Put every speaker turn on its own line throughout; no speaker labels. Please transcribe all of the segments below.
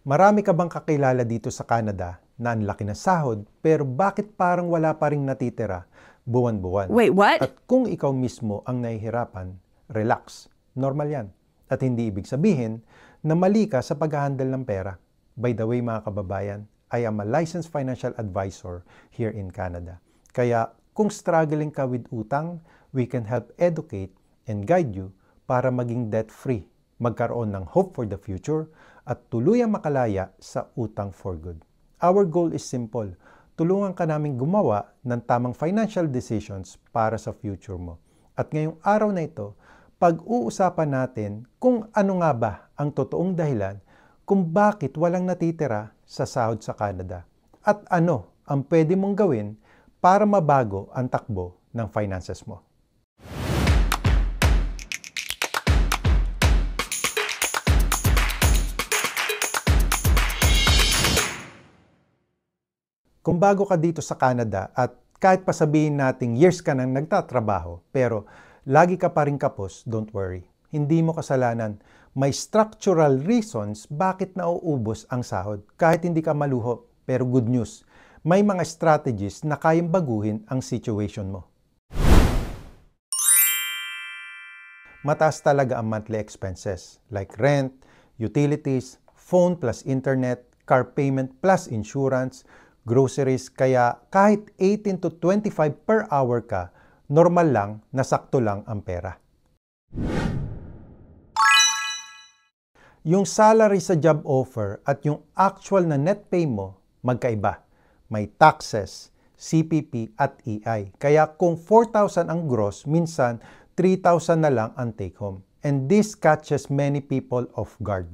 Marami ka bang kakilala dito sa Canada na ang laki ng sahod pero bakit parang wala pa ring natitira buwan-buwan?
Wait, what?
At kung ikaw mismo ang nahihirapan, relax. Normal yan. At hindi ibig sabihin na mali ka sa pag-handle ng pera. By the way mga kababayan, I am a licensed financial advisor here in Canada. Kaya kung struggling ka with utang, we can help educate and guide you para maging debt-free, magkaroon ng hope for the future, at tuluyang makalaya sa utang for good. Our goal is simple. Tulungan ka namin gumawa ng tamang financial decisions para sa future mo. At ngayong araw na ito, pag-uusapan natin kung ano nga ba ang totoong dahilan kung bakit walang natitira sa sahod sa Canada. At ano ang pwede mong gawin para mabago ang takbo ng finances mo. Kung bago ka dito sa Canada at kahit pa sabihin nating years ka nang nagtatrabaho, pero lagi ka pa rin kapos, don't worry. Hindi mo kasalanan. May structural reasons bakit nauubos ang sahod. Kahit hindi ka maluho, pero good news. May mga strategies na kayang baguhin ang situation mo. Mataas talaga ang monthly expenses like rent, utilities, phone plus internet, car payment plus insurance, groceries, kaya kahit 18 to 25 per hour ka, normal lang na sakto lang ang pera. Yung salary sa job offer at yung actual na net pay mo, magkaiba. May taxes, CPP at EI. Kaya kung 4,000 ang gross, minsan 3,000 na lang ang take home. And this catches many people off guard.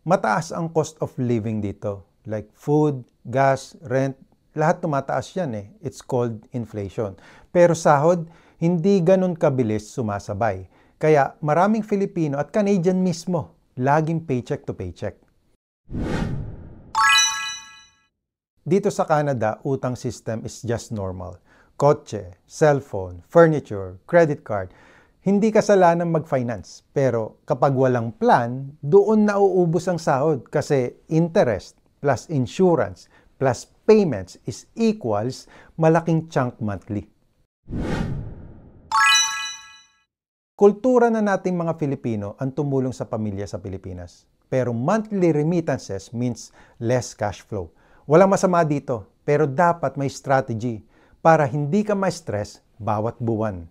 Mataas ang cost of living dito. Like food, gas, rent, lahat tumataas yan eh. It's called inflation. Pero sahod, hindi ganun kabilis sumasabay. Kaya maraming Filipino at Canadian mismo, laging paycheck to paycheck. Dito sa Canada, utang system is just normal. Kotse, cellphone, furniture, credit card, hindi kasalanan mag-finance. Pero kapag walang plan, doon nauubos ang sahod kasi interest plus insurance plus payments is equals malaking chunk monthly. Kultura na nating mga Filipino ang tumulong sa pamilya sa Pilipinas. Pero monthly remittances means less cash flow. Walang masama dito, pero dapat may strategy para hindi ka ma-stress bawat buwan.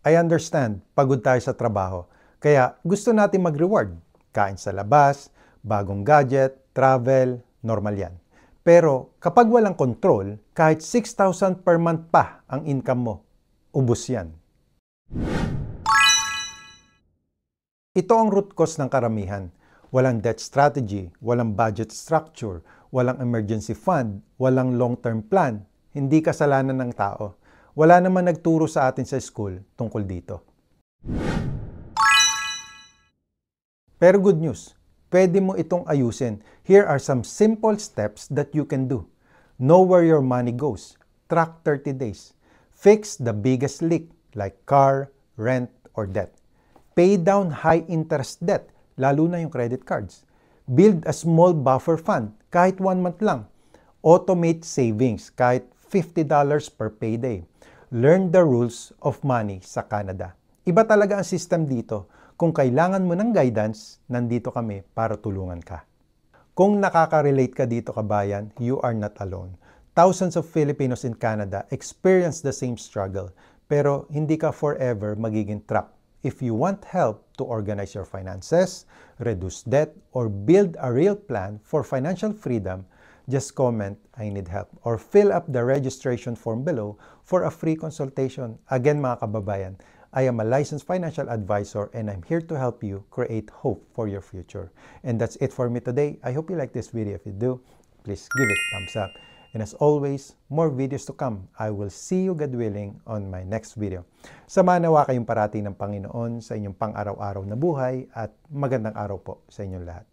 I understand, pagod tayo sa trabaho. Kaya gusto natin mag-reward. Kain sa labas, bagong gadget, travel, normal yan. Pero kapag walang control, kahit 6,000 per month pa ang income mo, ubos yan. Ito ang root cause ng karamihan. Walang debt strategy, walang budget structure, walang emergency fund, walang long-term plan. Hindi kasalanan ng tao. Wala naman nagturo sa atin sa school tungkol dito. Pero good news, pwede mo itong ayusin. Here are some simple steps that you can do. Know where your money goes. Track 30 days. Fix the biggest leak like car, rent, or debt. Pay down high-interest debt, lalo na yung credit cards. Build a small buffer fund, kahit 1 month lang. Automate savings, kahit $50 per payday. Learn the rules of money sa Canada. Iba talaga ang system dito. Kung kailangan mo ng guidance, nandito kami para tulungan ka. Kung nakaka-relate ka dito kabayan, you are not alone. Thousands of Filipinos in Canada experience the same struggle, pero hindi ka forever magiging trapped. If you want help to organize your finances, reduce debt, or build a real plan for financial freedom, just comment, I need help, or fill up the registration form below for a free consultation. Again mga kababayan, I am a licensed financial advisor and I'm here to help you create hope for your future. And that's it for me today. I hope you like this video. If you do, please give it a thumbs up. And as always, more videos to come. I will see you, God willing, on my next video. Samahan nawa kayong parati ng Panginoon sa inyong pang-araw-araw na buhay at magandang araw po sa inyong lahat.